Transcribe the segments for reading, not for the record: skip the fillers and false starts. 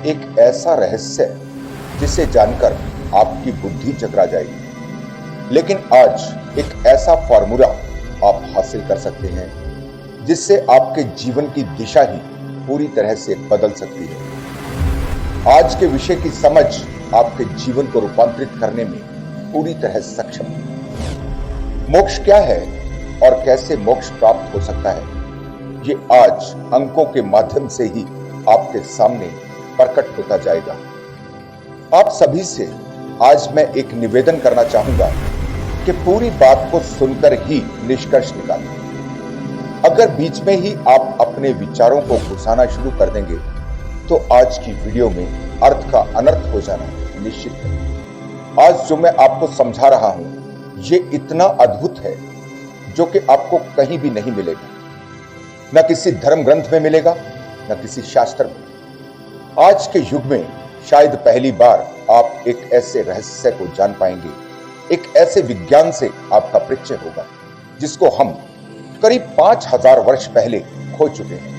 एक ऐसा रहस्य है जिसे जानकर आपकी बुद्धि चकरा जाएगी। लेकिन आज एक ऐसा फॉर्मूला आप हासिल कर सकते हैं जिससे आपके जीवन की दिशा ही पूरी तरह से बदल सकती है। आज के विषय की समझ आपके जीवन को रूपांतरित करने में पूरी तरह सक्षम है। मोक्ष क्या है और कैसे मोक्ष प्राप्त हो सकता है, ये आज अंकों के माध्यम से ही आपके सामने प्रकट होता जाएगा। आप सभी से आज मैं एक निवेदन करना चाहूंगा कि पूरी बात को सुनकर ही निष्कर्ष निकालें। अगर बीच में ही आप अपने विचारों को घुसाना शुरू कर देंगे तो आज की वीडियो में अर्थ का अनर्थ हो जाना निश्चित है। आज जो मैं आपको समझा रहा हूं ये इतना अद्भुत है जो कि आपको कहीं भी नहीं मिलेगा, न किसी धर्म ग्रंथ में मिलेगा, न किसी शास्त्र में। आज के युग में शायद पहली बार आप एक ऐसे रहस्य को जान पाएंगे, एक ऐसे विज्ञान से आपका परिचय होगा जिसको हम करीब 5000 वर्ष पहले खो चुके हैं।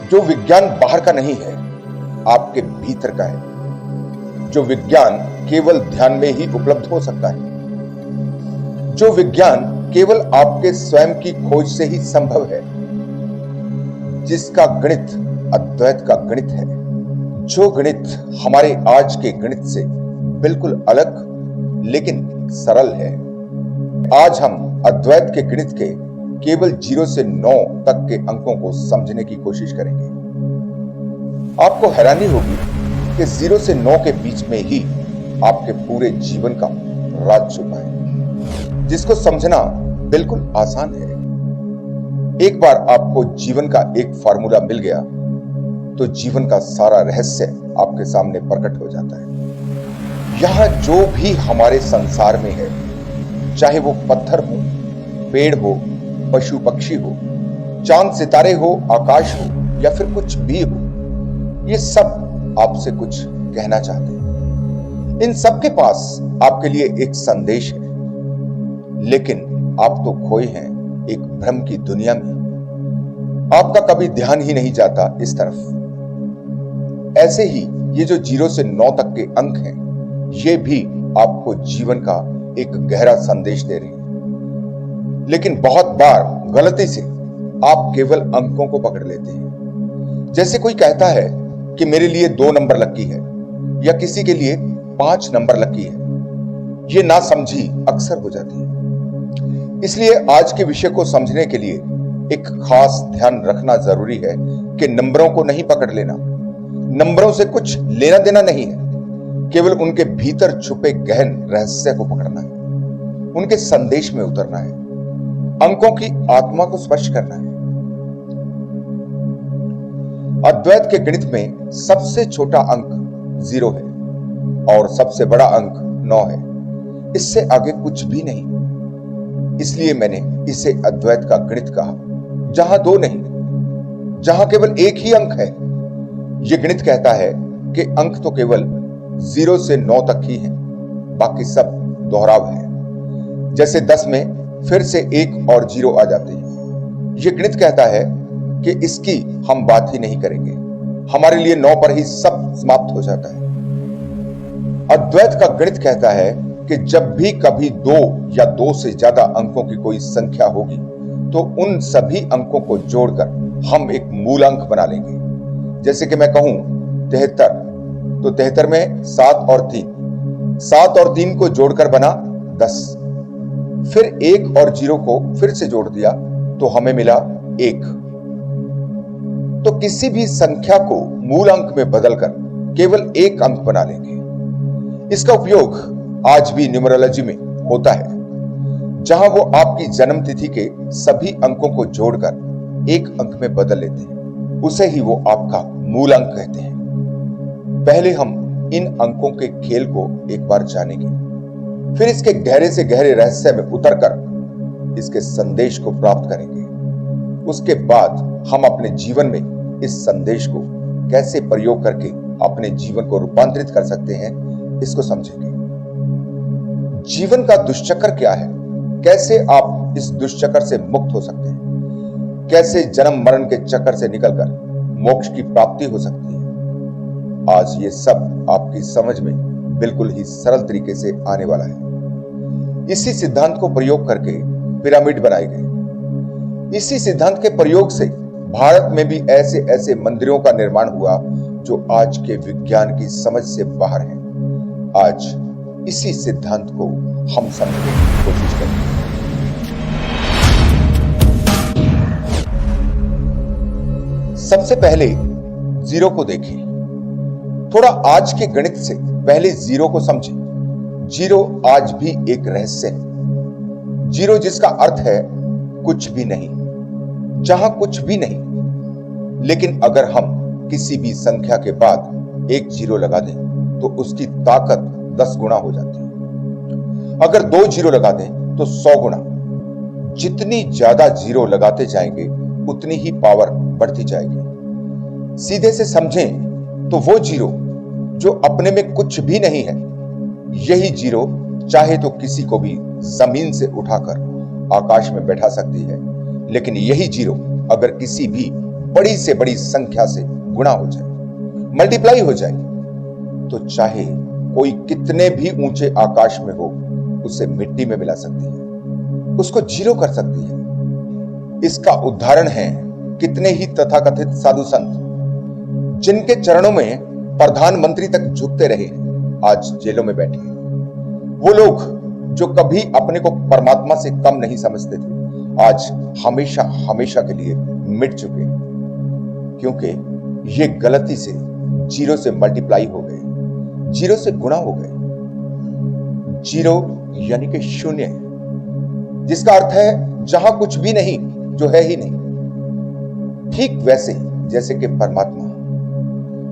जो विज्ञान बाहर का नहीं है, आपके भीतर का है। जो विज्ञान केवल ध्यान में ही उपलब्ध हो सकता है। जो विज्ञान केवल आपके स्वयं की खोज से ही संभव है। जिसका गणित अद्वैत का गणित है। जो गणित हमारे आज के गणित से बिल्कुल अलग लेकिन सरल है। आज हम अद्वैत के गणित के केवल 0 से 9 तक के अंकों को समझने की कोशिश करेंगे। आपको हैरानी होगी कि 0 से 9 के बीच में ही आपके पूरे जीवन का राज छुपा है, जिसको समझना बिल्कुल आसान है। एक बार आपको जीवन का एक फार्मूला मिल गया तो जीवन का सारा रहस्य आपके सामने प्रकट हो जाता है। यहां जो भी हमारे संसार में है, चाहे वो पत्थर हो, पेड़ हो, पशु पक्षी हो, चांद सितारे हो, आकाश हो या फिर कुछ भी हो, ये सब आपसे कुछ कहना चाहते हैं। इन सब के पास आपके लिए एक संदेश है, लेकिन आप तो खोए हैं एक भ्रम की दुनिया में। आपका कभी ध्यान ही नहीं जाता इस तरफ। ऐसे ही ये जो 0 से 9 तक के अंक हैं, ये भी आपको जीवन का एक गहरा संदेश दे रही है। लेकिन बहुत बार गलती से आप केवल अंकों को पकड़ लेते हैं। जैसे कोई कहता है कि मेरे लिए 2 नंबर लकी है या किसी के लिए 5 नंबर लकी है। ये नासमझी अक्सर हो जाती है। इसलिए आज के विषय को समझने के लिए एक खास ध्यान रखना जरूरी है कि नंबरों को नहीं पकड़ लेना। नंबरों से कुछ लेना देना नहीं है, केवल उनके भीतर छुपे गहन रहस्य को पकड़ना है, उनके संदेश में उतरना है, अंकों की आत्मा को स्पर्श करना है। अद्वैत के गणित में सबसे छोटा अंक 0 है और सबसे बड़ा अंक 9 है। इससे आगे कुछ भी नहीं। इसलिए मैंने इसे अद्वैत का गणित कहा, जहां 2 नहीं, जहां केवल एक ही अंक है। यह गणित कहता है कि अंक तो केवल 0 से 9 तक ही है, बाकी सब दोहराव है। जैसे 10 में फिर से 1 और 0 आ जाते हैं। यह गणित कहता है कि इसकी हम बात ही नहीं करेंगे, हमारे लिए 9 पर ही सब समाप्त हो जाता है। अद्वैत का गणित कहता है कि जब भी कभी 2 या 2 से ज्यादा अंकों की कोई संख्या होगी तो उन सभी अंकों को जोड़कर हम एक मूलांक बना लेंगे। जैसे कि मैं कहूं 73, तो 73 में 7 और 3 को जोड़कर बना 10। फिर 1 और 0 को फिर से जोड़ दिया तो हमें मिला 1। तो किसी भी संख्या को मूल अंक में बदलकर केवल एक अंक बना लेंगे। इसका उपयोग आज भी न्यूमरोलॉजी में होता है, जहां वो आपकी जन्म तिथि के सभी अंकों को जोड़कर एक अंक में बदल लेते हैं। उसे ही वो आपका मूल अंक कहते हैं। पहले हम इन अंकों के खेल को एक बार जानेंगे, फिर इसके गहरे से गहरे रहस्य में उतरकर इसके संदेश को प्राप्त करेंगे। उसके बाद हम अपने जीवन में इस संदेश को कैसे प्रयोग करके अपने जीवन को रूपांतरित कर सकते हैं, इसको समझेंगे। जीवन का दुष्चक्र क्या है, कैसे आप इस दुष्चक्र से मुक्त हो सकते हैं, कैसे जन्म मरण के चक्कर से निकलकर मोक्ष की प्राप्ति हो सकती है। आज ये सब आपकी समझ में बिल्कुल ही सरल तरीके से आने वाला है। इसी सिद्धांत को प्रयोग करके पिरामिड बनाए गए। इसी सिद्धांत के प्रयोग से भारत में भी ऐसे ऐसे मंदिरों का निर्माण हुआ जो आज के विज्ञान की समझ से बाहर है। आज इसी सिद्धांत को हम समझने की कोशिश करेंगे। सबसे पहले जीरो को देखें। थोड़ा आज के गणित से पहले जीरो को समझें। जीरो आज भी एक रहस्य है। जीरो जिसका अर्थ है कुछ भी नहीं, जहां कुछ भी नहीं। लेकिन अगर हम किसी भी संख्या के बाद एक जीरो लगा दें तो उसकी ताकत 10 गुना हो जाती है। अगर 2 जीरो लगा दें तो 100 गुना। जितनी ज्यादा जीरो लगाते जाएंगे उतनी ही पावर बढ़ती जाएगी। सीधे से समझें तो वो जीरो जो अपने में कुछ भी नहीं है, यही जीरो चाहे तो किसी को भी जमीन से उठाकर आकाश में बैठा सकती है। लेकिन यही जीरो अगर किसी भी बड़ी से बड़ी संख्या से गुणा हो जाए, मल्टीप्लाई हो जाए, तो चाहे कोई कितने भी ऊंचे आकाश में हो, उसे मिट्टी में मिला सकती है, उसको जीरो कर सकती है। इसका उदाहरण है कितने ही तथाकथित साधु संत जिनके चरणों में प्रधानमंत्री तक झुकते रहे, आज जेलों में बैठे हैं। वो लोग जो कभी अपने को परमात्मा से कम नहीं समझते थे, आज हमेशा हमेशा के लिए मिट चुके हैं, क्योंकि ये गलती से जीरो से मल्टीप्लाई हो गए, जीरो से गुणा हो गए। जीरो यानी कि शून्य है, जिसका अर्थ है जहां कुछ भी नहीं, जो है ही नहीं। ठीक वैसे जैसे कि परमात्मा,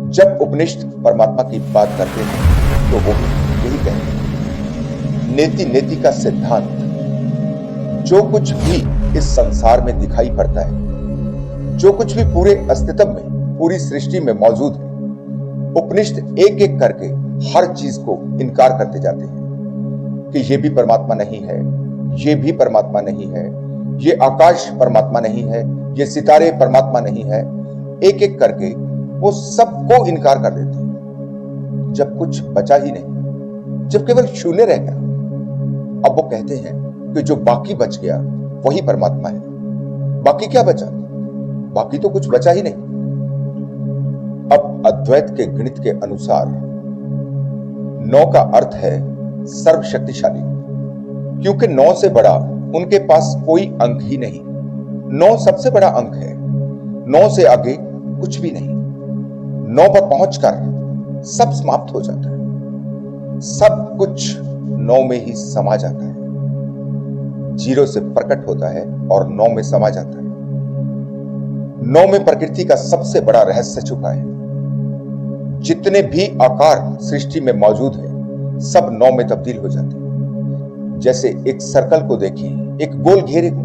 जब उपनिषद परमात्मा की बात करते हैं तो वो यही कहते हैं, नेति नेति का सिद्धांत। जो कुछ भी इस संसार में दिखाई पड़ता है, जो कुछ भी पूरे अस्तित्व में, पूरी सृष्टि में मौजूद है, उपनिषद एक एक करके हर चीज को इनकार करते जाते हैं कि ये भी परमात्मा नहीं है, ये भी परमात्मा नहीं है, ये आकाश परमात्मा नहीं है, ये सितारे परमात्मा नहीं है। एक एक करके वो सबको इनकार कर देते हैं। जब कुछ बचा ही नहीं, जब केवल शून्य रह गया, अब वो कहते हैं कि जो बाकी बच गया वही परमात्मा है। बाकी क्या बचा? बाकी तो कुछ बचा ही नहीं। अब अद्वैत के गणित के अनुसार 9 का अर्थ है सर्वशक्तिशाली, क्योंकि 9 से बड़ा उनके पास कोई अंक ही नहीं। 9 सबसे बड़ा अंक है, 9 से आगे कुछ भी नहीं। 9 पर पहुंचकर सब समाप्त हो जाता है, सब कुछ 9 में ही समा जाता है। जीरो से प्रकट होता है और 9 में समा जाता है। 9 में प्रकृति का सबसे बड़ा रहस्य छुपा है। जितने भी आकार सृष्टि में मौजूद है, सब 9 में तब्दील हो जाते हैं। जैसे एक सर्कल को देखिए, एक गोल घेरे को।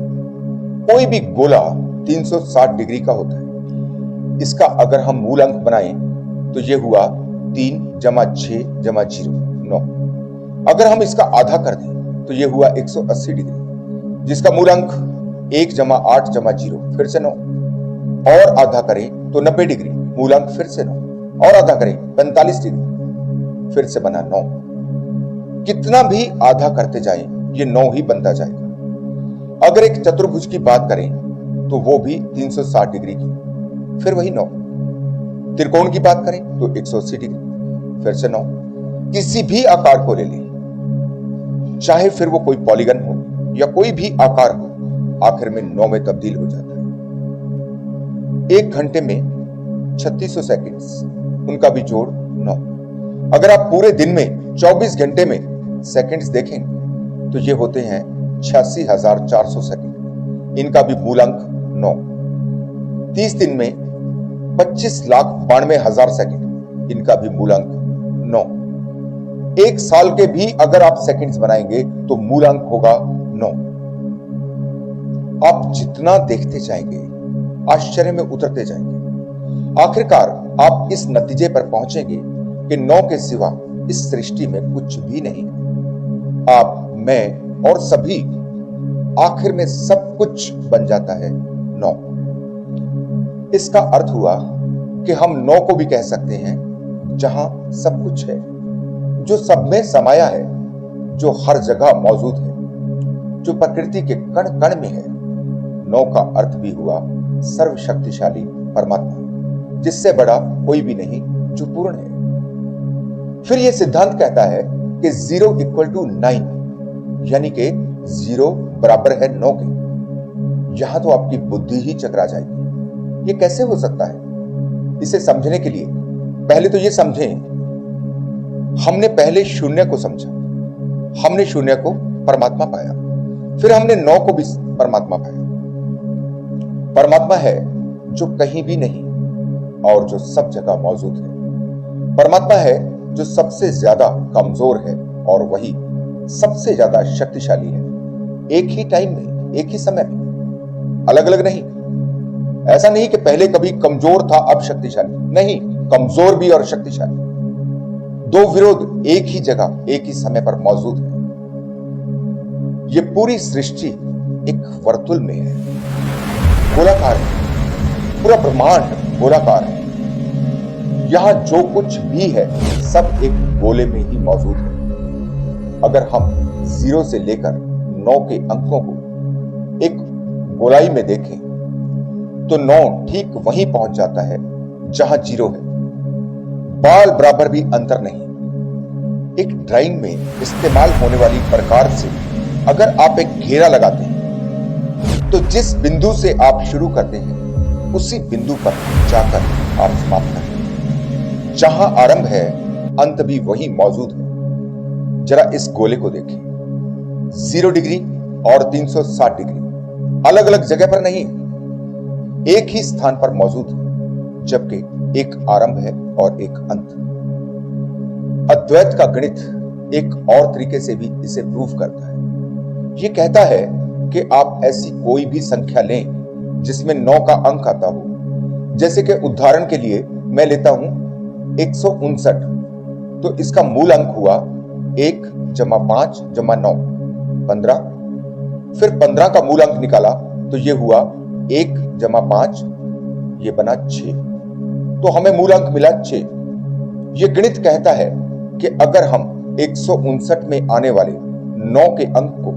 कोई भी गोला 360 डिग्री का होता है। इसका अगर हम मूल अंक बनाएं तो यह हुआ 3 + 6 + 0 9। अगर हम इसका आधा कर दें तो यह हुआ 180 डिग्री, जिसका मूल अंक 1 + 8 + 0 फिर से 9। और आधा करें तो 90 डिग्री, मूल अंक फिर से 9। और आधा करें 45 डिग्री, फिर से बना 9। कितना भी आधा करते जाएं, ये 9 ही बनता जाएगा। अगर एक चतुर्भुज की बात करें तो वो भी 360 डिग्री की, फिर वही 9। त्रिकोण की बात करें तो 180 डिग्री, फिर से 9। किसी भी आकार को ले लें, चाहे फिर वो कोई पॉलीगन हो या कोई भी आकार हो, आखिर में 9 में तब्दील हो जाता है। 1 घंटे में 3600 सेकंड्स, उनका भी जोड़ 9। अगर आप पूरे दिन में 24 घंटे में सेकंड्स देखें तो ये होते हैं 86,400 सेकंड, इनका भी मूल अंक 9। 30 दिन में 25,92,000 सेकंड, इनका भी मूल अंक 9। 1 साल के भी अगर आप सेकंड्स बनाएंगे तो मूल अंक होगा 9। आप जितना देखते जाएंगे, आश्चर्य में उतरते जाएंगे। आखिरकार आप इस नतीजे पर पहुंचेंगे कि 9 के सिवा इस सृष्टि में कुछ भी नहीं है। आप, मैं और सभी, आखिर में सब कुछ बन जाता है 9। इसका अर्थ हुआ कि हम 9 को भी कह सकते हैं जहां सब कुछ है, जो सब में समाया है, जो हर जगह मौजूद है, जो प्रकृति के कण कण में है। 9 का अर्थ भी हुआ सर्वशक्तिशाली परमात्मा, जिससे बड़ा कोई भी नहीं, जो पूर्ण है। फिर यह सिद्धांत कहता है कि 0 = 9, यानी कि 0 बराबर है 9 के। यहां तो आपकी बुद्धि ही चकरा जाएगी। यह कैसे हो सकता है? इसे समझने के लिए पहले तो यह समझें, हमने पहले शून्य को समझा, हमने शून्य को परमात्मा पाया, फिर हमने 9 को भी परमात्मा पाया। परमात्मा है जो कहीं भी नहीं और जो सब जगह मौजूद है। परमात्मा है जो सबसे ज्यादा कमजोर है और वही सबसे ज्यादा शक्तिशाली है। एक ही टाइम में, एक ही समय में, अलग अलग नहीं। ऐसा नहीं कि पहले कभी कमजोर था अब शक्तिशाली, नहीं, कमजोर भी और शक्तिशाली, दो विरोध एक ही जगह एक ही समय पर मौजूद है। यह पूरी सृष्टि एक वर्तुल में है, गोलाकार है, पूरा ब्रह्मांड गोलाकार है। यहां जो कुछ भी है सब एक गोले में ही मौजूद है। अगर हम 0 से लेकर 9 के अंकों को एक गोलाई में देखें तो 9 ठीक वहीं पहुंच जाता है जहां 0 है। बाल बराबर भी अंतर नहीं। एक ड्राइंग में इस्तेमाल होने वाली प्रकार से अगर आप एक घेरा लगाते हैं तो जिस बिंदु से आप शुरू करते हैं उसी बिंदु पर जाकर आप समाप्त करें। जहां आरंभ है अंत भी वहीं मौजूद है। जरा इस गोले को देखें, 0 डिग्री और 360 डिग्री अलग अलग जगह पर नहीं, एक ही स्थान पर मौजूद है, जबकि एक आरंभ है और एक अंत। अद्वैत का गणित एक और तरीके से भी इसे प्रूव करता है। यह कहता है कि आप ऐसी कोई भी संख्या लें जिसमें 9 का अंक आता हो। जैसे कि उदाहरण के लिए मैं लेता हूं 159, तो इसका मूल अंक हुआ 1 + 5 + 9 15। फिर 15 का मूल अंक निकाला तो यह हुआ 1 + 5, यह बना 6, तो हमें मूल अंक मिला 6। यह गणित कहता है कि अगर हम 159 में आने वाले 9 के अंक को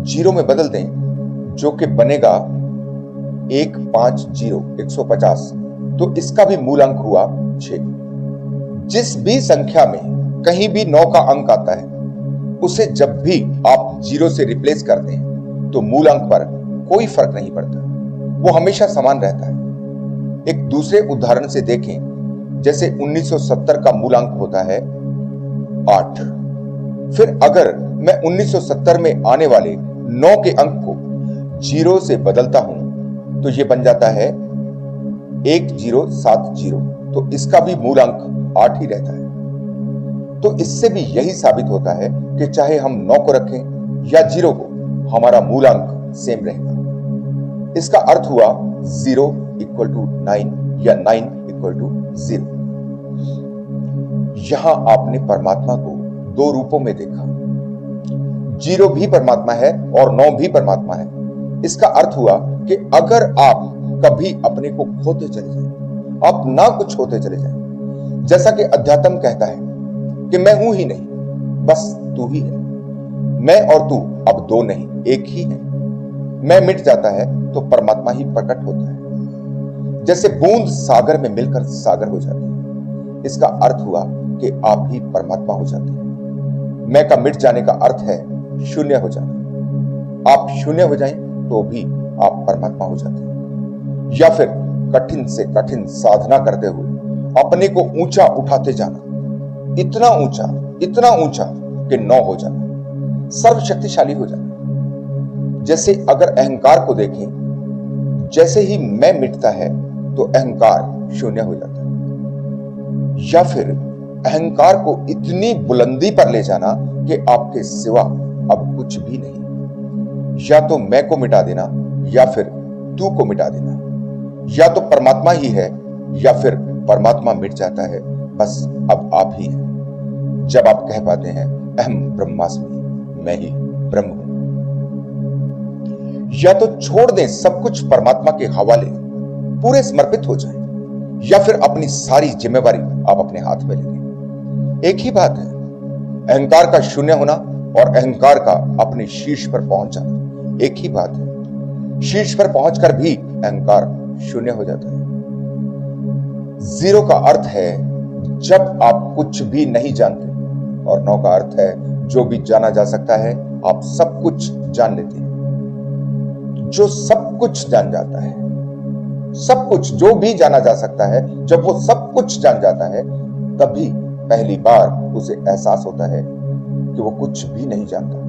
0 में बदल दें, जो कि बनेगा 150 150, तो इसका भी मूल अंक हुआ 6। जिस भी संख्या में कहीं भी 9 का अंक आता है उसे जब भी आप 0 से रिप्लेस करते हैं तो मूल अंक पर कोई फर्क नहीं पड़ता, वो हमेशा समान रहता है। एक दूसरे उदाहरण से देखें, जैसे 1970 का मूल अंक होता है 8। फिर अगर मैं 1970 में आने वाले 9 के अंक को 0 से बदलता हूं तो यह बन जाता है 1070, तो इसका भी मूल अंक 8 ही रहता है। तो इससे भी यही साबित होता है कि चाहे हम 9 को रखें या 0 को, हमारा मूल अंक सेम रहेगा। इसका अर्थ हुआ 0 = 9 या 9 = 0। यहां आपने परमात्मा को 2 रूपों में देखा। 0 भी परमात्मा है और 9 भी परमात्मा है। इसका अर्थ हुआ कि अगर आप कभी अपने को खोते चले जाएं, आप ना कुछ होते चले जाएं, जैसा कि अध्यात्म कहता है कि मैं हूं ही नहीं, बस तू ही है। मैं और तू अब 2 नहीं, एक ही है। मैं मिट जाता है तो परमात्मा ही प्रकट होता है। जैसे बूंद सागर में मिलकर सागर हो जाती है, इसका अर्थ हुआ कि आप ही परमात्मा हो जाते हैं। मैं का मिट जाने का अर्थ है शून्य हो जाना। आप शून्य हो जाएं तो भी आप परमात्मा हो जाते हैं। या फिर कठिन से कठिन साधना करते हुए अपने को ऊंचा उठाते जाना, इतना ऊंचा कि 9 हो जाना, सर्वशक्तिशाली हो जाना। जैसे अगर अहंकार को देखें, जैसे ही मैं मिटता है तो अहंकार शून्य हो जाता है। या फिर अहंकार को इतनी बुलंदी पर ले जाना कि आपके सिवा अब कुछ भी नहीं। या तो मैं को मिटा देना या फिर तू को मिटा देना। या तो परमात्मा ही है या फिर परमात्मा मिट जाता है, बस अब आप ही हैं। जब आप कह पाते हैं अहम ब्रह्मास्मि, मैं ही ब्रह्म हूं। या तो छोड़ दें सब कुछ परमात्मा के हवाले, पूरे समर्पित हो जाएं, या फिर अपनी सारी जिम्मेवारी आप अपने हाथ में ले लें। एक ही बात है, अहंकार का शून्य होना और अहंकार का अपने शीर्ष पर पहुंच जाना एक ही बात है। शीर्ष पर पहुंचकर भी अहंकार शून्य हो जाता है। जीरो का अर्थ है जब आप कुछ भी नहीं जानते, और 9 का अर्थ है जो भी जाना जा सकता है आप सब कुछ जान लेते हैं। जो सब कुछ जान जाता है, सब कुछ जो भी जाना जा सकता है, जब वो सब कुछ जान जाता है तभी पहली बार उसे एहसास होता है कि वो कुछ भी नहीं जानता।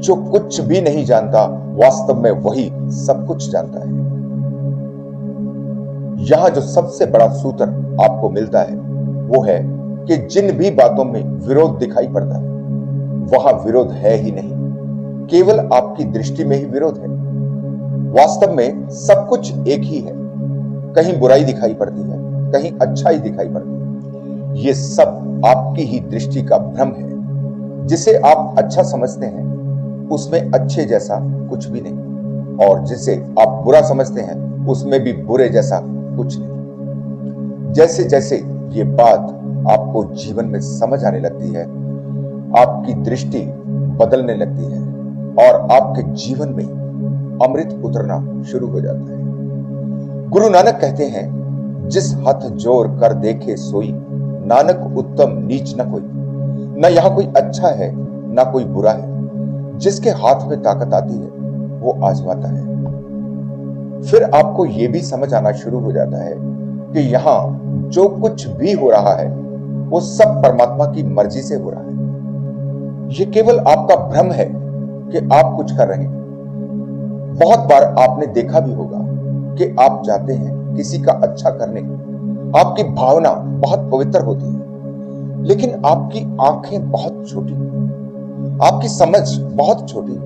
जो कुछ भी नहीं जानता वास्तव में वही सब कुछ जानता है। यहां जो सबसे बड़ा सूत्र आपको मिलता है वो है कि जिन भी बातों में विरोध दिखाई पड़ता है वहां विरोध है ही नहीं, केवल आपकी दृष्टि में ही विरोध है। वास्तव में सब कुछ एक ही है। कहीं बुराई दिखाई पड़ती है, कहीं अच्छाई दिखाई पड़ती है। ये सब आपकी ही दृष्टि का भ्रम है। जिसे आप अच्छा समझते हैं उसमें अच्छे जैसा कुछ भी नहीं, और जिसे आप बुरा समझते हैं उसमें भी बुरे जैसा कुछ नहीं। जैसे जैसे ये बात आपको जीवन में समझ आने लगती है, आपकी दृष्टि बदलने लगती है और आपके जीवन में अमृत उतरना शुरू हो जाता है। गुरु नानक कहते हैं, जिस हाथ जोर कर देखे सोई, नानक उत्तम नीच न कोई। न यहां कोई अच्छा है न कोई बुरा है। जिसके हाथ में ताकत आती है वो आजमाता है। फिर आपको यह भी समझ आना शुरू हो जाता है कि यहां जो कुछ भी हो रहा है वो सब परमात्मा की मर्जी से हो रहा है। यह केवल आपका भ्रम है कि आप कुछ कर रहे हैं। बहुत बार आपने देखा भी होगा कि आप जाते हैं किसी का अच्छा करने, आपकी भावना बहुत पवित्र होती है, लेकिन आपकी आंखें बहुत छोटी, आपकी समझ बहुत छोटी,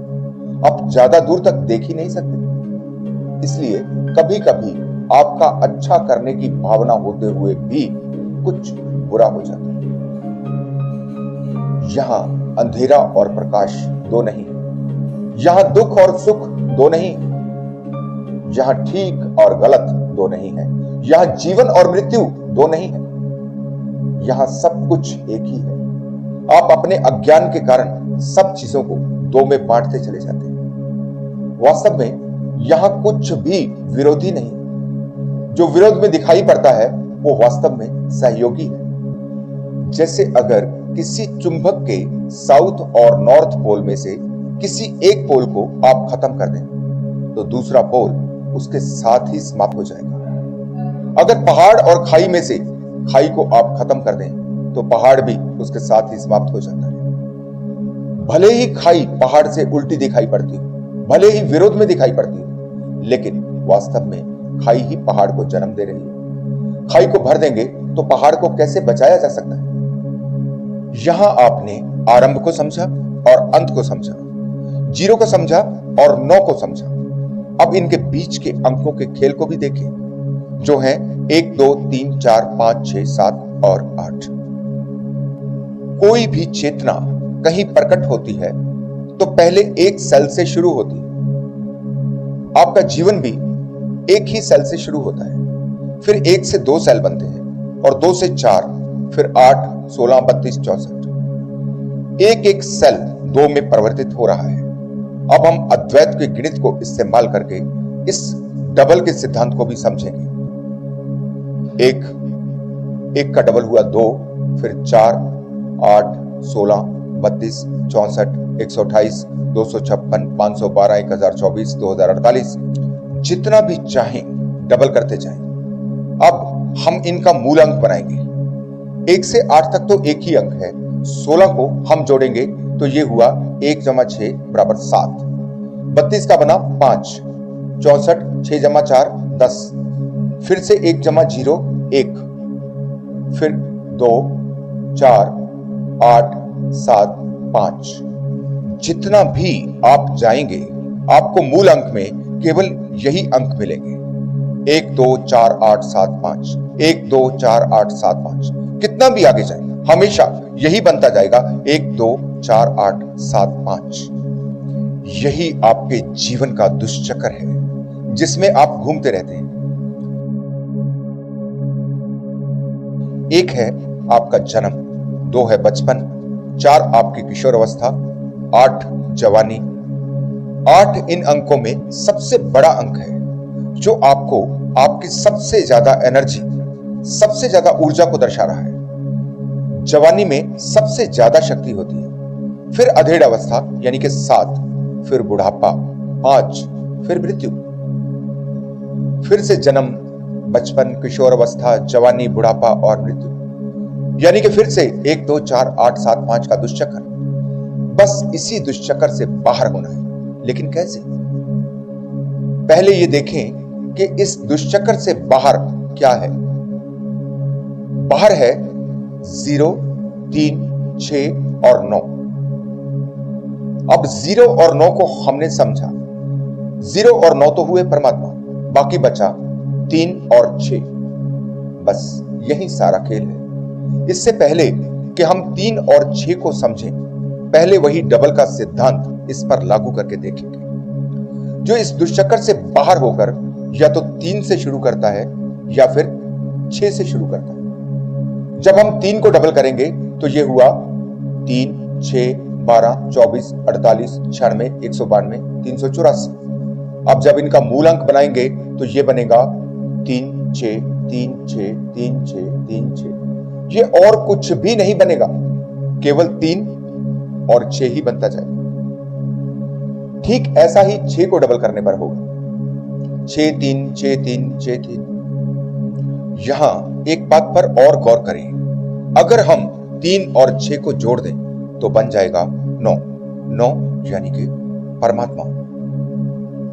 आप ज्यादा दूर तक देख ही नहीं सकते। इसलिए कभी कभी आपका अच्छा करने की भावना होते हुए भी कुछ बुरा हो जाता है। यहां अंधेरा और प्रकाश दो नहीं है। यहां दुख और सुख दो नहीं है। यहां ठीक और गलत दो नहीं है। यहां जीवन और मृत्यु दो नहीं है। यहां सब कुछ एक ही है। आप अपने अज्ञान के कारण सब चीजों को दो में बांटते चले जाते हैं। वास्तव में यहां कुछ भी विरोधी नहीं। जो विरोध में दिखाई पड़ता है वो वास्तव में सहयोगी है। जैसे अगर किसी चुंबक के साउथ और नॉर्थ पोल में से किसी एक पोल को आप खत्म कर दें तो दूसरा पोल उसके साथ ही समाप्त हो जाएगा। अगर पहाड़ और खाई में से खाई को आप खत्म कर दें तो पहाड़ भी उसके साथ ही समाप्त हो जाता है। भले ही खाई पहाड़ से उल्टी दिखाई पड़ती हो, भले ही विरोध में दिखाई पड़ती हो, लेकिन वास्तव में खाई ही पहाड़ को जन्म दे रही है। खाई को भर देंगे तो पहाड़ को कैसे बचाया जा सकता है? यहां आपने आरंभ को समझा और अंत को समझा, 0 को समझा और 9 को समझा। अब इनके बीच के अंकों के खेल को भी देखें, जो हैं 1, 2, 3, 4, 5, 6, 7 और 8। कोई भी चेतना कहीं प्रकट होती है तो पहले एक सेल से शुरू होती है। आपका जीवन भी एक ही सेल से शुरू होता है, फिर 1 से 2 सेल बनते हैं और 2 से 4, फिर 8, 16, 32, 64। एक एक सेल 2 में परिवर्तित हो रहा है। अब हम अद्वैत के गणित को इस्तेमाल करके इस डबल के सिद्धांत को भी समझेंगे। एक का डबल हुआ 2, फिर 4, 8, 16, 32, 64, 128, 256, 512, 1024, 2048, जितना भी चाहें डबल करते जाएं। अब हम इनका मूल अंक बनाएंगे। 1 से 8 तक तो एक ही अंक है। 16 को हम जोड़ेंगे तो ये हुआ 1 + 6 = 7। 32 का बना 5, 64, 6 + 4 10, फिर से 1 + 0 1, फिर 2, 4, 8, 7, 5। जितना भी आप जाएंगे आपको मूल अंक में केवल यही अंक मिलेंगे। 1, 2, 4, 8, 7, 5, 1, 2, 4, 8, 7, 5। कितना भी आगे जाए हमेशा यही बनता जाएगा, 1, 2, 4, 8, 7, 5। यही आपके जीवन का दुष्चक्र है जिसमें आप घूमते रहते हैं। एक है आपका जन्म, 2 है बचपन, 4 आपकी किशोर अवस्था, 8 जवानी। 8 इन अंकों में सबसे बड़ा अंक है जो आपको आपकी सबसे ज्यादा एनर्जी, सबसे ज्यादा ऊर्जा को दर्शा रहा है। जवानी में सबसे ज्यादा शक्ति होती है, फिर अधेड़ अवस्था यानी कि 7, फिर बुढ़ापा 5, फिर मृत्यु। फिर से जन्म, बचपन, किशोर अवस्था, जवानी, बुढ़ापा और मृत्यु, यानी कि फिर से 1 2 4 8 7 5 का दुष्चक्र। बस इसी दुष्चक्र से बाहर होना है, लेकिन कैसे? पहले ये देखें कि इस दुष्चक्र से बाहर क्या है। बाहर है 0, 3, 6 और 9। अब 0 और 9 को हमने समझा। 0 और 9 तो हुए परमात्मा, बाकी बचा 3 और 6। बस यही सारा खेल है। इससे पहले कि हम 3 और 6 को समझें, पहले वही डबल का सिद्धांत इस पर लागू करके देखेंगे, जो इस दुष्चक्र से बाहर होकर या तो 3 से शुरू करता है या फिर 6 से शुरू करता है। जब हम 3 को डबल करेंगे तो यह हुआ 3, 6, 12, 24, 48, 96, 192, 384। अब जब इनका मूल अंक बनाएंगे तो यह बनेगा 3, 6, 3, 6, 3, 6, 3, 6। ये और कुछ भी नहीं बनेगा, केवल 3 और 6 ही बनता जाएगा। ठीक ऐसा ही 6 को डबल करने पर होगा। 6, 3, 6, 3, 6, 3। यहां एक बात पर और गौर करें, अगर हम 3 और 6 को जोड़ दें तो बन जाएगा 9। 9 यानी कि परमात्मा।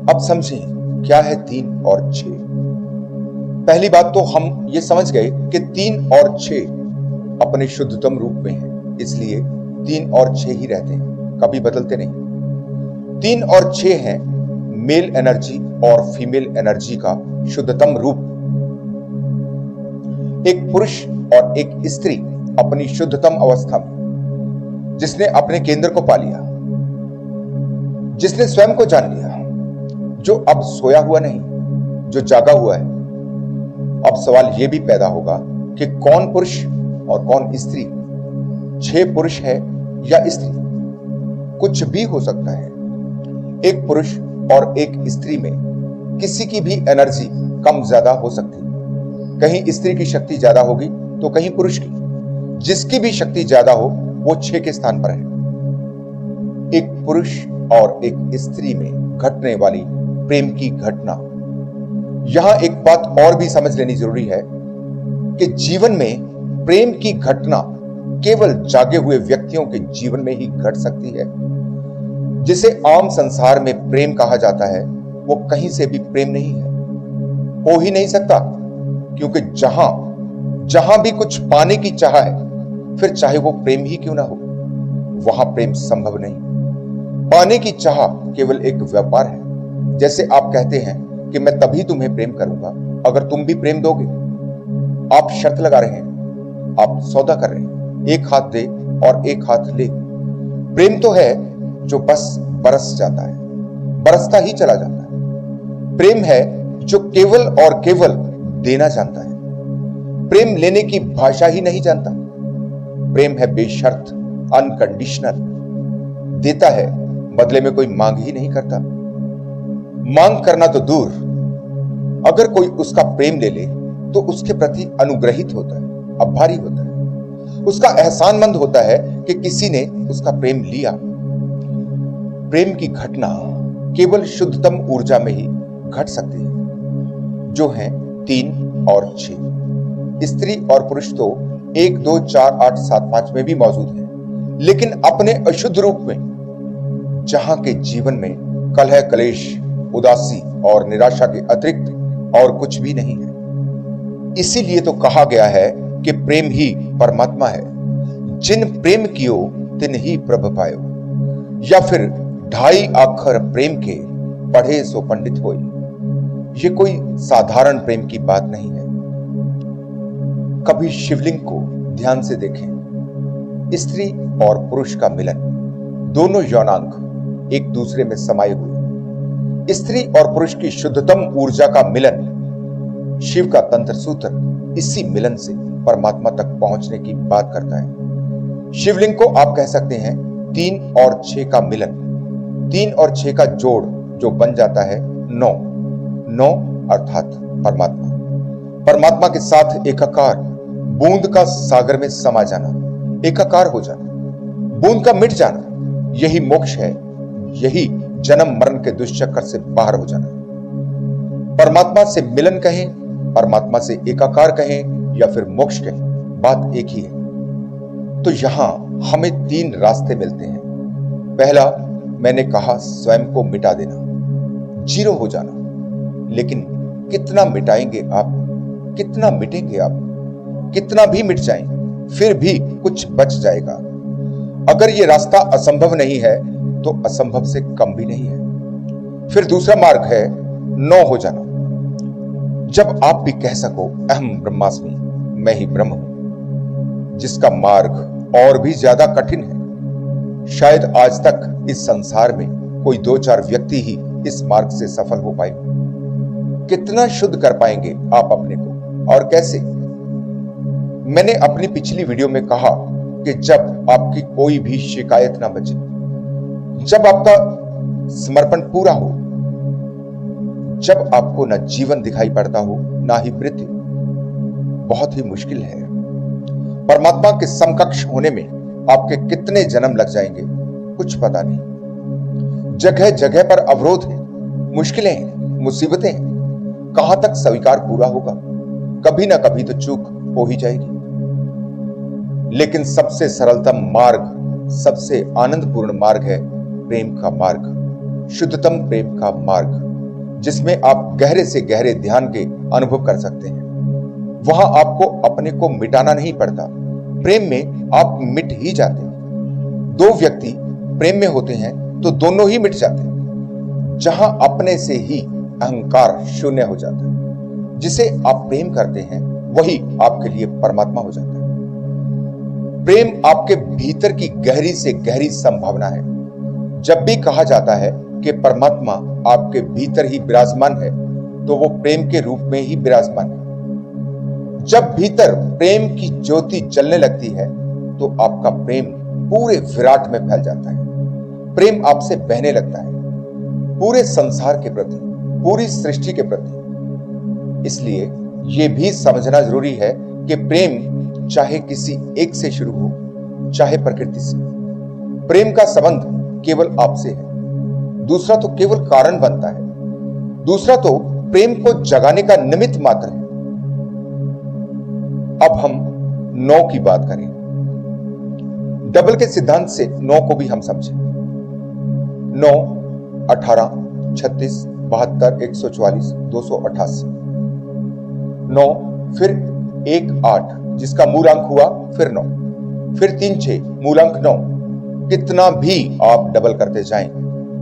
अब समझें क्या है 3 और 6। पहली बात तो हम ये समझ गए कि 3 और 6 अपने शुद्धतम रूप में है, इसलिए 3 और 6 ही रहते हैं, कभी बदलते नहीं। 3 और 6 हैं मेल एनर्जी और फीमेल एनर्जी का शुद्धतम रूप। एक पुरुष और एक स्त्री अपनी शुद्धतम अवस्था में, जिसने अपने केंद्र को पा लिया, जिसने स्वयं को जान लिया, जो अब सोया हुआ नहीं, जो जागा हुआ है। अब सवाल यह भी पैदा होगा कि कौन पुरुष और कौन स्त्री? 6 पुरुष है या स्त्री? कुछ भी हो सकता है। एक पुरुष और एक स्त्री में किसी की भी एनर्जी कम ज्यादा हो सकती है। कहीं स्त्री की शक्ति ज्यादा होगी तो कहीं पुरुष की। जिसकी भी शक्ति ज्यादा हो वो 6 के स्थान पर है। एक पुरुष और एक स्त्री में घटने वाली प्रेम की घटना। यहां एक बात और भी समझ लेनी जरूरी है कि जीवन में प्रेम की घटना केवल जागे हुए व्यक्तियों के जीवन में ही घट सकती है। जिसे आम संसार में प्रेम कहा जाता है, वो कहीं से भी प्रेम नहीं है, हो ही नहीं सकता, क्योंकि जहां भी कुछ पाने की चाह है, फिर चाहे वो प्रेम ही क्यों ना हो, वहां प्रेम संभव नहीं। पाने की चाह केवल एक व्यापार है। जैसे आप कहते हैं कि मैं तभी तुम्हें प्रेम करूंगा अगर तुम भी प्रेम दोगे। आप शर्त लगा रहे हैं, आप सौदा कर रहे हैं, एक हाथ दे और एक हाथ ले। प्रेम तो है जो बस बरस जाता है, बरसता ही चला जाता है। प्रेम है जो केवल और केवल देना जानता है। प्रेम लेने की भाषा ही नहीं जानता। प्रेम है बेशर्त, अनकंडीशनल, देता है, बदले में कोई मांग ही नहीं करता। मांग करना तो दूर, अगर कोई उसका प्रेम ले ले तो उसके प्रति अनुग्रहित होता है, आभारी होता है, उसका एहसानमंद होता है कि किसी ने उसका प्रेम लिया। प्रेम की घटना केवल शुद्धतम ऊर्जा में ही घट सकती है, जो है 3 और 6। स्त्री और पुरुष तो 1 2 4 8 7 5 में भी मौजूद हैं, लेकिन अपने अशुद्ध रूप में, जहां के जीवन में कलह, कलेश, उदासी और निराशा के अतिरिक्त और कुछ भी नहीं है। इसीलिए तो कहा गया है कि प्रेम ही परमात्मा है। जिन प्रेम कियो तिन ही प्रभ पायो, या फिर 2.5 अक्षर प्रेम के पढ़े सो पंडित होय। ये कोई साधारण प्रेम की बात नहीं है। कभी शिवलिंग को ध्यान से देखें। स्त्री और पुरुष का मिलन, दोनों यौनांग एक दूसरे में समाये हुए। स्त्री और पुरुष की शुद्धतम ऊर्जा का मिलन, शिव का तंत्र सूत्र इसी मिलन से परमात्मा तक पहुंचने की बात करता है। शिवलिंग को आप कह सकते हैं 3 और 6 का मिलन, 3 और 6 का जोड़ जो बन जाता है 9। 9 अर्थात परमात्मा। परमात्मा के साथ एकाकार, बूंद का सागर में समा जाना, एकाकार हो जाना, बूंद का मिट जाना, यही मोक्ष है। यही जन्म मरण के दुष्चक्र से बाहर हो जाना। परमात्मा से मिलन कहें, परमात्मा से एकाकार कहें या फिर मोक्ष कहें, बात एक ही है। तो यहां हमें 3 रास्ते मिलते हैं। पहला, मैंने कहा स्वयं को मिटा देना, जीरो हो जाना। लेकिन कितना मिटाएंगे आप, कितना मिटेंगे आप? कितना भी मिट जाएं, फिर भी कुछ बच जाएगा। अगर यह रास्ता असंभव नहीं है तो असंभव से कम भी नहीं है। फिर दूसरा मार्ग है 9 हो जाना। जब आप भी कह सको अहम ब्रह्मास्मि, मैं ही ब्रह्म हूं, जिसका मार्ग और भी ज्यादा कठिन है। शायद आज तक इस संसार में कोई 2-4 व्यक्ति ही इस मार्ग से सफल हो पाए। कितना शुद्ध कर पाएंगे आप अपने को और कैसे? मैंने अपनी पिछली वीडियो में कहा कि जब आपकी कोई भी शिकायत ना बचे, जब आपका समर्पण पूरा हो, जब आपको न जीवन दिखाई पड़ता हो ना ही मृत्यु, बहुत ही मुश्किल है। परमात्मा के समकक्ष होने में आपके कितने जन्म लग जाएंगे कुछ पता नहीं। जगह जगह पर अवरोध है, मुश्किलें हैं, मुसीबतें हैं। कहां तक स्वीकार पूरा होगा? कभी ना कभी तो चूक हो ही जाएगी। लेकिन सबसे सरलतम मार्ग, सबसे आनंदपूर्ण मार्ग है प्रेम का मार्ग, शुद्धतम प्रेम का मार्ग, जिसमें आप गहरे से गहरे ध्यान के अनुभव कर सकते हैं। वहां आपको अपने को मिटाना नहीं पड़ता। प्रेम में आप मिट ही जाते हैं। 2 व्यक्ति प्रेम में होते हैं तो दोनों ही मिट जाते हैं। जहां अपने से ही अहंकार शून्य हो जाता है। जिसे आप प्रेम करते हैं वही आपके लिए परमात्मा हो जाता है। प्रेम आपके भीतर की गहरी से गहरी संभावना है। जब भी कहा जाता है कि परमात्मा आपके भीतर ही विराजमान है, तो वो प्रेम के रूप में ही विराजमान है। जब भीतर प्रेम की ज्योति जलने लगती है तो आपका प्रेम पूरे विराट में फैल जाता है। प्रेम आपसे बहने लगता है पूरे संसार के प्रति, पूरी सृष्टि के प्रति। इसलिए यह भी समझना जरूरी है कि प्रेम चाहे किसी एक से शुरू हो, चाहे प्रकृति से। प्रेम का संबंध केवल आपसे है। दूसरा तो केवल कारण बनता है। दूसरा तो प्रेम को जगाने का निमित्त मात्र है। अब हम 9 की बात करें। डबल के सिद्धांत से 9 को भी हम समझें। 9, 18, 36, 72, 144, 288। 9 फिर 1, 8 जिसका मूलांक हुआ, फिर 9, फिर 3, 6 मूलांक 9। कितना भी आप डबल करते जाएं,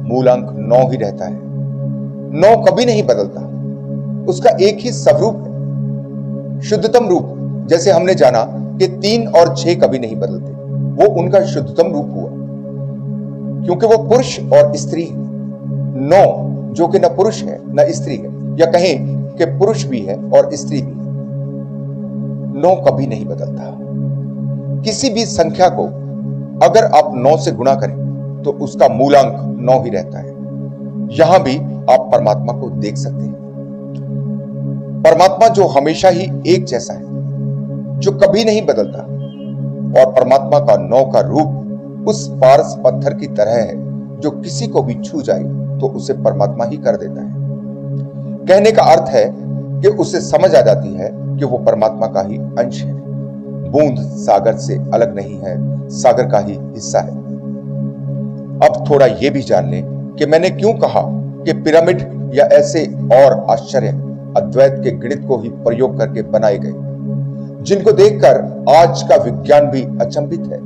मूलांक 9 ही रहता है। 9 कभी नहीं बदलता। उसका एक ही स्वरूप है, शुद्धतम रूप। जैसे हमने जाना कि 3 और 6 कभी नहीं बदलते, वो उनका शुद्धतम रूप हुआ, क्योंकि वो पुरुष और स्त्री है। 9 जो कि न पुरुष है न स्त्री है, या कहें कि पुरुष भी है और स्त्री भी है। 9 कभी नहीं बदलता। किसी भी संख्या को अगर आप 9 से गुणा करें तो उसका मूलांक 9 ही रहता है। यहां भी आप परमात्मा को देख सकते हैं। परमात्मा जो हमेशा ही एक जैसा है, जो कभी नहीं बदलता। और परमात्मा का 9 का रूप उस पारस पत्थर की तरह है जो किसी को भी छू जाए तो उसे परमात्मा ही कर देता है। कहने का अर्थ है कि उसे समझ आ जाती है कि वो परमात्मा का ही अंश है। बूंद सागर से अलग नहीं है, सागर का ही हिस्सा है। अब थोड़ा यह भी जान लें कि मैंने क्यों कहा कि पिरामिड या ऐसे और आश्चर्य अद्वैत के गणित को ही प्रयोग करके बनाए गए, जिनको देखकर आज का विज्ञान भी अचंभित है।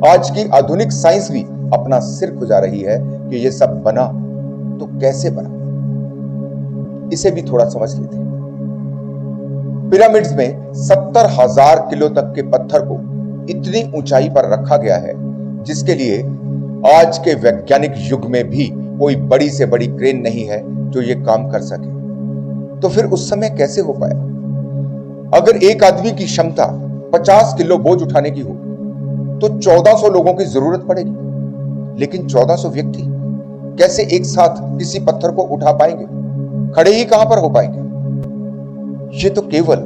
आज की आधुनिक साइंस भी अपना सिर खुजा रही है कि यह सब बना तो कैसे बना। इसे भी थोड़ा समझ लेते हैं। पिरामिड्स में 70,000 किलो तक के पत्थर को इतनी ऊंचाई पर रखा गया है, जिसके लिए आज के वैज्ञानिक युग में भी कोई बड़ी से बड़ी क्रेन नहीं है जो ये काम कर सके। तो फिर उस समय कैसे हो पाया? अगर एक आदमी की क्षमता 50 किलो बोझ उठाने की हो तो 1400 लोगों की जरूरत पड़ेगी, लेकिन 1400 व्यक्ति कैसे एक साथ किसी पत्थर को उठा पाएंगे? खड़े ही कहां पर हो पाएंगे? ये तो केवल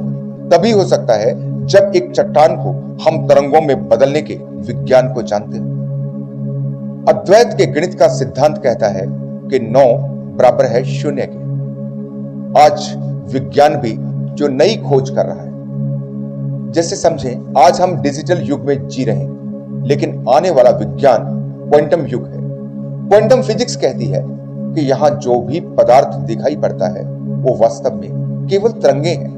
तभी हो सकता है जब एक चट्टान को हम तरंगों में बदलने के विज्ञान को जानते हैं। अद्वैत के गणित का सिद्धांत कहता है कि 9 बराबर है 0 के। आज विज्ञान भी जो नई खोज कर रहा है, जैसे समझें आज हम डिजिटल युग में जी रहे हैं, लेकिन आने वाला विज्ञान क्वांटम युग है। क्वांटम फिजिक्स कहती है कि यहां जो भी पदार्थ दिखाई पड़ता है वो वास्तव में केवल तरंगे हैं।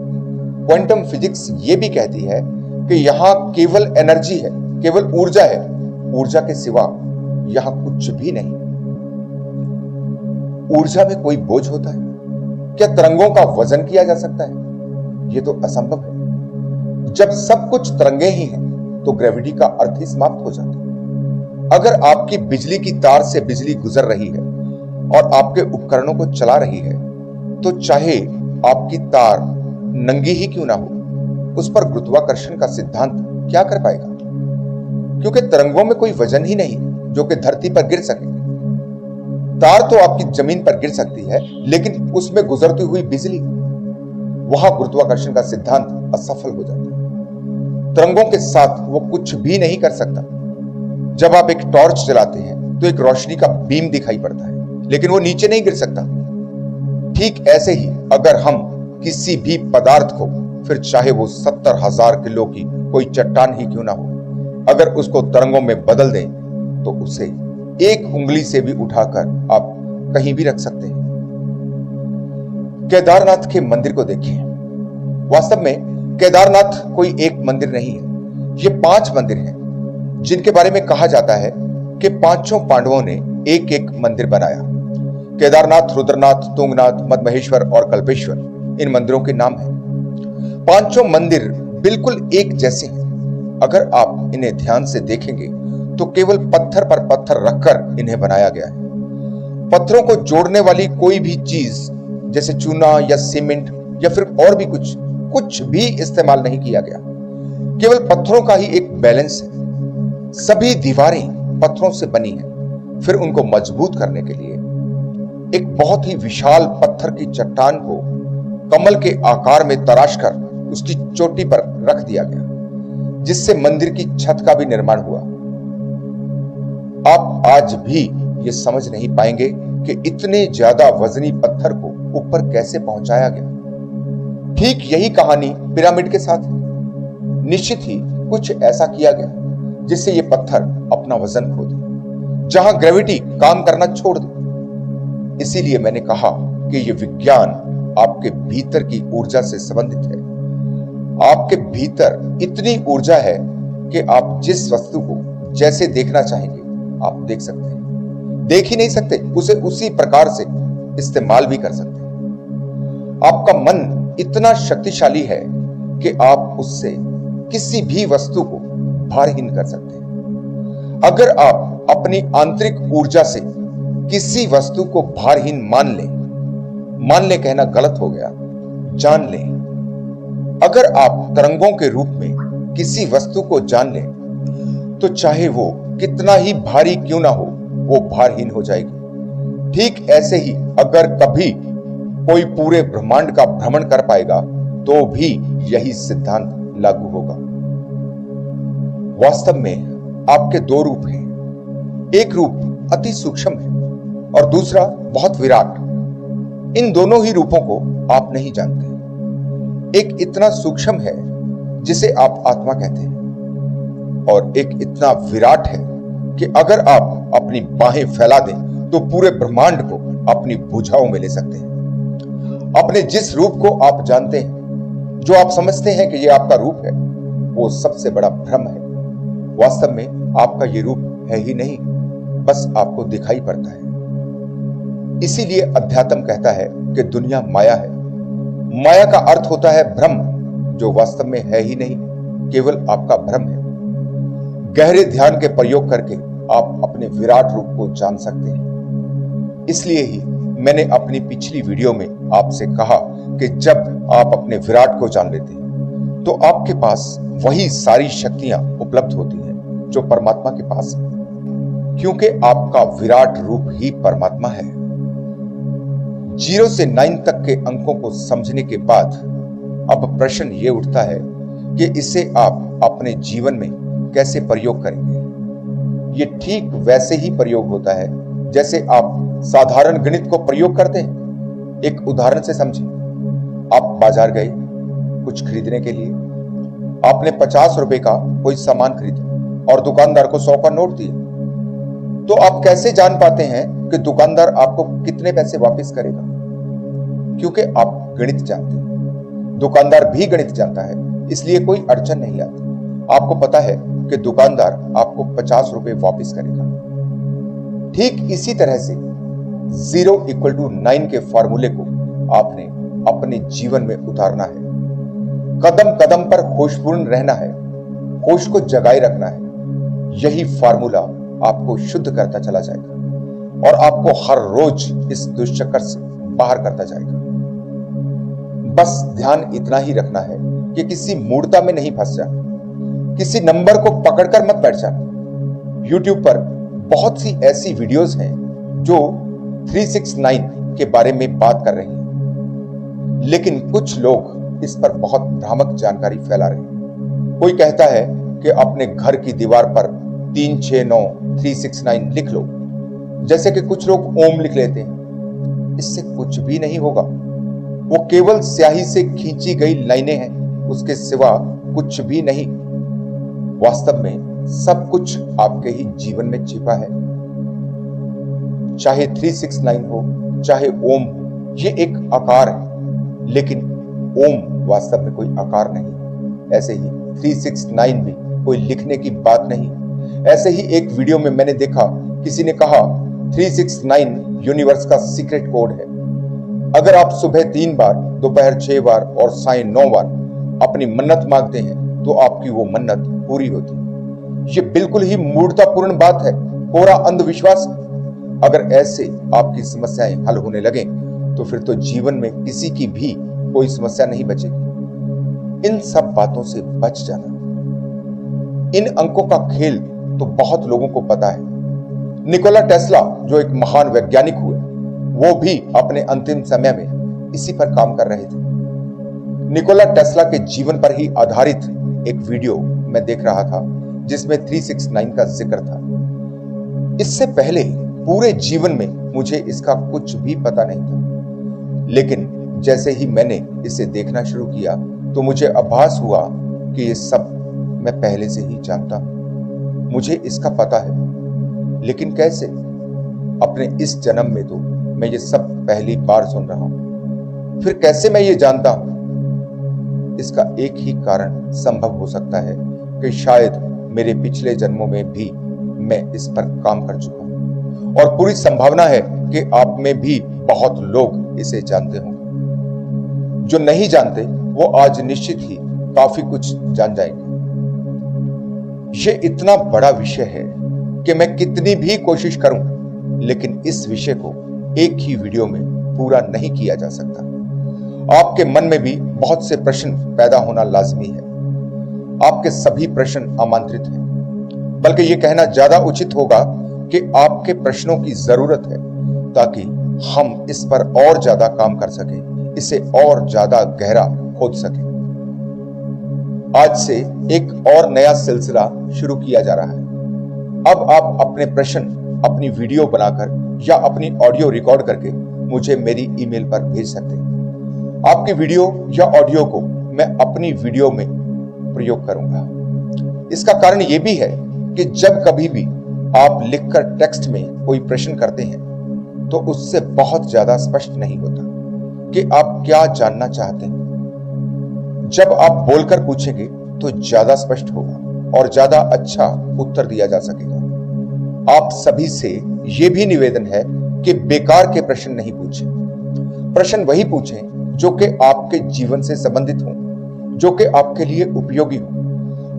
क्वांटम फिजिक्स ये भी कहती है कि यहां केवल एनर्जी है, केवल ऊर्जा है, ऊर्जा के सिवा यहां कुछ भी नहीं। ऊर्जा में कोई बोझ होता है क्या? तरंगों का वजन किया जा सकता है? यह तो असंभव है। जब सब कुछ तरंगे ही हैं, तो ग्रेविटी का अर्थ ही समाप्त हो जाता है। अगर आपकी बिजली की तार से बिजली गुजर रही है और आपके उपकरणों को चला रही है, तो चाहे आपकी तार नंगी ही क्यों ना हो, उस पर गुरुत्वाकर्षण का सिद्धांत क्या कर पाएगा? क्योंकि तरंगों में कोई वजन ही नहीं जो कि धरती पर गिर सके। तार तो आपकी जमीन पर गिर सकती है, लेकिन उसमें गुजरती हुई बिजली, वहां गुरुत्वाकर्षण का सिद्धांत असफल हो जाता है। तरंगों के साथ वो कुछ भी नहीं कर सकता। जब आप एक टॉर्च जलाते हैं तो एक रोशनी का बीम दिखाई पड़ता है, लेकिन वो नीचे नहीं गिर सकता। ठीक ऐसे ही अगर हम किसी भी पदार्थ को, फिर चाहे वो 70,000 किलो की कोई चट्टान ही क्यों ना हो, अगर उसको तरंगों में बदल दें तो उसे एक उंगली से भी उठाकर आप कहीं भी रख सकते हैं। केदारनाथ के मंदिर को देखिए। वास्तव में केदारनाथ कोई एक मंदिर नहीं है, ये 5 मंदिर हैं, जिनके बारे में कहा जाता है कि 5 पांडवों ने एक एक मंदिर बनाया। केदारनाथ, रुद्रनाथ, तुंगनाथ, मदमहेश्वर और कल्पेश्वर इन मंदिरों के नाम हैं। 5 मंदिर बिल्कुल एक जैसे हैं। अगर आप इन्हें ध्यान से देखेंगे तो केवल पत्थर पर पत्थर रखकर इन्हें बनाया गया है। पत्थरों को जोड़ने वाली कोई भी चीज जैसे चूना या सीमेंट या फिर और भी कुछ भी इस्तेमाल नहीं किया गया। केवल पत्थरों का ही एक बैलेंस है। सभी दीवारें पत्थरों से बनी हैं। फिर उनको मजबूत करने के लिए एक बहुत ही विशाल पत्थर की चट्टान को कमल के आकार में तराश कर उसकी चोटी पर रख दिया गया, जिससे मंदिर की छत का भी निर्माण हुआ। आप आज भी ये समझ नहीं पाएंगे कि इतने ज्यादा वजनी पत्थर को ऊपर कैसे पहुंचाया गया। ठीक यही कहानी पिरामिड के साथ है। निश्चित ही कुछ ऐसा किया गया जिससे ये पत्थर अपना वजन खो दे, जहां ग्रेविटी काम करना छोड़ दे। इसीलिए मैंने कहा कि ये विज्ञान आपके भीतर की ऊर्जा से संबंधित है। आपके भीतर इतनी ऊर्जा है कि आप जिस वस्तु को जैसे देखना चाहेंगे आप देख सकते हैं। देख ही नहीं सकते, उसे उसी प्रकार से इस्तेमाल भी कर सकते हैं। आपका मन इतना शक्तिशाली है कि आप उससे किसी भी वस्तु को भारहीन कर सकते हैं। अगर आप अपनी आंतरिक ऊर्जा से किसी वस्तु को भारहीन मान ले कहना गलत हो गया, जान लें। अगर आप तरंगों के रूप में किसी वस्तु को जान लें तो चाहे वो कितना ही भारी क्यों ना हो, वो भारहीन हो जाएगी। ठीक ऐसे ही अगर कभी कोई पूरे ब्रह्मांड का भ्रमण कर पाएगा तो भी यही सिद्धांत लागू होगा। वास्तव में आपके 2 रूप हैं। एक रूप अति सूक्ष्म है और दूसरा बहुत विराट। इन दोनों ही रूपों को आप नहीं जानते। एक इतना सूक्ष्म है जिसे आप आत्मा कहते हैं, और एक इतना विराट है कि अगर आप अपनी बाहें फैला दें तो पूरे ब्रह्मांड को अपनी भुजाओं में ले सकते हैं। अपने जिस रूप को आप जानते हैं, जो आप समझते हैं कि यह आपका रूप है, वो सबसे बड़ा भ्रम है। वास्तव में आपका ये रूप है ही नहीं, बस आपको दिखाई पड़ता है। इसीलिए अध्यात्म कहता है कि दुनिया माया है। माया का अर्थ होता है भ्रम, जो वास्तव में है ही नहीं, केवल आपका भ्रम है। गहरे ध्यान के प्रयोग करके आप अपने विराट रूप को जान सकते हैं। इसलिए ही मैंने अपनी पिछली वीडियो में आपसे कहा कि जब आप अपने विराट को जान लेते हैं तो आपके पास वही सारी शक्तियां उपलब्ध होती हैं जो परमात्मा के पास है, क्योंकि आपका विराट रूप ही परमात्मा है। 0 से 9 तक के अंकों को समझने के बाद अब प्रश्न ये उठता है कि इसे आप अपने जीवन में कैसे प्रयोग करेंगे। ये ठीक वैसे ही प्रयोग होता है जैसे आप साधारण गणित को प्रयोग करते हैं। एक उदाहरण से समझिए। आप बाजार गए कुछ खरीदने के लिए। आपने 50 रुपए का कोई सामान खरीदा और दुकानदार को 100 का नोट दिया। तो आप कैसे जान पाते हैं कि दुकानदार आपको कितने पैसे वापस करेगा? क्योंकि आप गणित जानते हैं, दुकानदार भी गणित जानता है, इसलिए कोई अड़चन नहीं आती। आपको पता है कि दुकानदार आपको 50 रुपए वापस करेगा। ठीक इसी तरह से 0 = 9 के फॉर्मूले को आपने अपने जीवन में उतारना है। कदम कदम पर होशपूर्ण रहना है, होश को जगाए रखना है। यही फॉर्मूला आपको शुद्ध करता चला जाएगा और आपको हर रोज इस दुष्चक्र से बाहर करता जाएगा। बस ध्यान इतना ही रखना है कि किसी मूर्खता में नहीं फंस जा, किसी नंबर को पकड़कर मत बैठ जा। YouTube पर बहुत सी ऐसी वीडियोस हैं जो 369 के बारे में बात कर रही हैं, लेकिन कुछ लोग इस पर बहुत भ्रामक जानकारी फैला रहे हैं। कोई कहता है कि अपने घर की दीवार पर 369 369 लिख लो, जैसे कि कुछ लोग ओम लिख लेते हैं। इससे कुछ भी नहीं होगा। वो केवल स्याही से खींची गई लाइनें हैं, उसके सिवा कुछ भी नहीं। वास्तव में सब कुछ आपके ही जीवन में छिपा है। चाहे 369 हो, चाहे ओम हो, ये एक आकार है, लेकिन ओम वास्तव में कोई आकार नहीं। ऐसे ही 369 भी कोई लिखने की बात नहीं। ऐसे ही एक वीडियो में मैंने देखा, किसी ने कहा 369 यूनिवर्स का सीक्रेट कोड है। अगर आप सुबह 3 बार, दोपहर 6 बार और सायं 9 बार अपनी मन्नत मांगते हैं तो आपकी वो मन्नत पूरी होती है। ये बिल्कुल ही मूर्खतापूर्ण बात है, कोरा अंधविश्वास। अगर ऐसे आपकी समस्याएं हल होने लगे तो फिर तो जीवन में किसी की भी कोई समस्या नहीं बचेगी। इन सब बातों से बच जाना। इन अंकों का खेल तो बहुत लोगों को पता है। निकोला टेस्ला जो एक महान वैज्ञानिक हुए, वो भी अपने अंतिम समय में इसी पर काम कर रहे थे। निकोला टेस्ला के जीवन पर ही आधारित एक वीडियो मैं देख रहा था जिसमें 369 का जिक्र था। इससे पहले पूरे जीवन में मुझे इसका कुछ भी पता नहीं था, लेकिन जैसे ही मैंने इसे देखना शुरू किया तो मुझे आभास हुआ कि ये सब मैं पहले से ही जानता हूं। मुझे इसका पता है, लेकिन कैसे? अपने इस जन्म में तो मैं ये सब पहली बार सुन रहा हूं, फिर कैसे मैं ये जानता हूं? इसका एक ही कारण संभव हो सकता है कि शायद मेरे पिछले जन्मों में भी मैं इस पर काम कर चुका हूं, और पूरी संभावना है कि आप में भी बहुत लोग इसे जानते होंगे। जो नहीं जानते वो आज निश्चित ही काफी कुछ जान जाएंगे। ये इतना बड़ा विषय है कि मैं कितनी भी कोशिश करूं, लेकिन इस विषय को एक ही वीडियो में पूरा नहीं किया जा सकता। आपके मन में भी बहुत से प्रश्न पैदा होना लाजमी है। आपके सभी प्रश्न आमंत्रित हैं, बल्कि यह कहना ज्यादा उचित होगा कि आपके प्रश्नों की जरूरत है, ताकि हम इस पर और ज्यादा काम कर सकें, इसे और ज्यादा गहरा खोद सकें। आज से एक और नया सिलसिला शुरू किया जा रहा है। अब आप अपने प्रश्न अपनी वीडियो बनाकर या अपनी ऑडियो रिकॉर्ड करके मुझे मेरी ईमेल पर भेज सकते हैं। आपकी वीडियो या ऑडियो को मैं अपनी वीडियो में प्रयोग करूंगा। इसका कारण यह भी है कि जब कभी भी आप लिखकर टेक्स्ट में कोई प्रश्न करते हैं तो उससे बहुत ज्यादा स्पष्ट नहीं होता कि आप क्या जानना चाहते हैं। जब आप बोलकर पूछेंगे तो ज्यादा स्पष्ट होगा और ज्यादा अच्छा उत्तर दिया जा सकेगा। आप सभी से यह भी निवेदन है कि बेकार के प्रश्न नहीं पूछें। प्रश्न वही पूछें जो कि आपके जीवन से संबंधित हो, जो कि आपके लिए उपयोगी हो।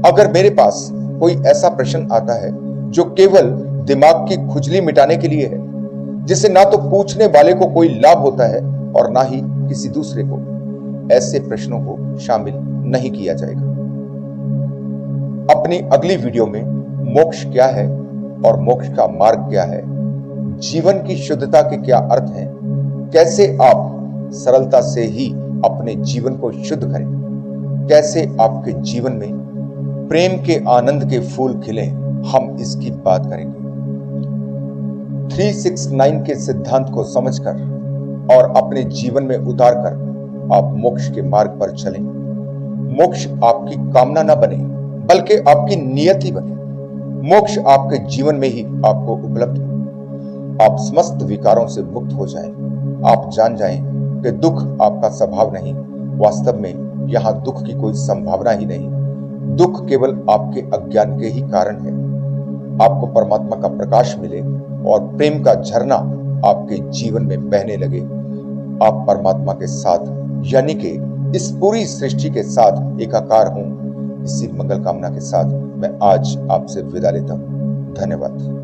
अगर मेरे पास कोई ऐसा प्रश्न आता है जो केवल दिमाग की खुजली मिटाने के लिए है, जिससे ना तो पूछने वाले को कोई लाभ होता है और ना ही किसी दूसरे को, ऐसे प्रश्नों को शामिल नहीं किया जाएगा। अपनी अगली वीडियो में मोक्ष क्या है और मोक्ष का मार्ग क्या है, जीवन की शुद्धता के क्या अर्थ हैं, कैसे आप सरलता से ही अपने जीवन को शुद्ध करें, कैसे आपके जीवन में प्रेम के आनंद के फूल खिलें, हम इसकी बात करेंगे। 369 के सिद्धांत को समझकर और अपने जीवन में उतारकर आप मोक्ष के मार्ग पर चलें। मोक्ष आपकी कामना न बने बल्कि आपकी नियति बने। मोक्ष आपके जीवन में ही आपको उपलब्ध हो। आप समस्त विकारों से मुक्त हो जाएं। आप जान जाएं कि दुख आपका स्वभाव नहीं, वास्तव में यहां दुख की कोई संभावना ही नहीं। दुख केवल आपके अज्ञान के ही कारण है। आपको परमात्मा का प्रकाश मिले और प्रेम का झरना आपके जीवन में बहने लगे। आप परमात्मा के साथ यानी कि इस पूरी सृष्टि के साथ एकाकार हों। इसी मंगल कामना के साथ मैं आज आपसे विदा लेता हूं। धन्यवाद।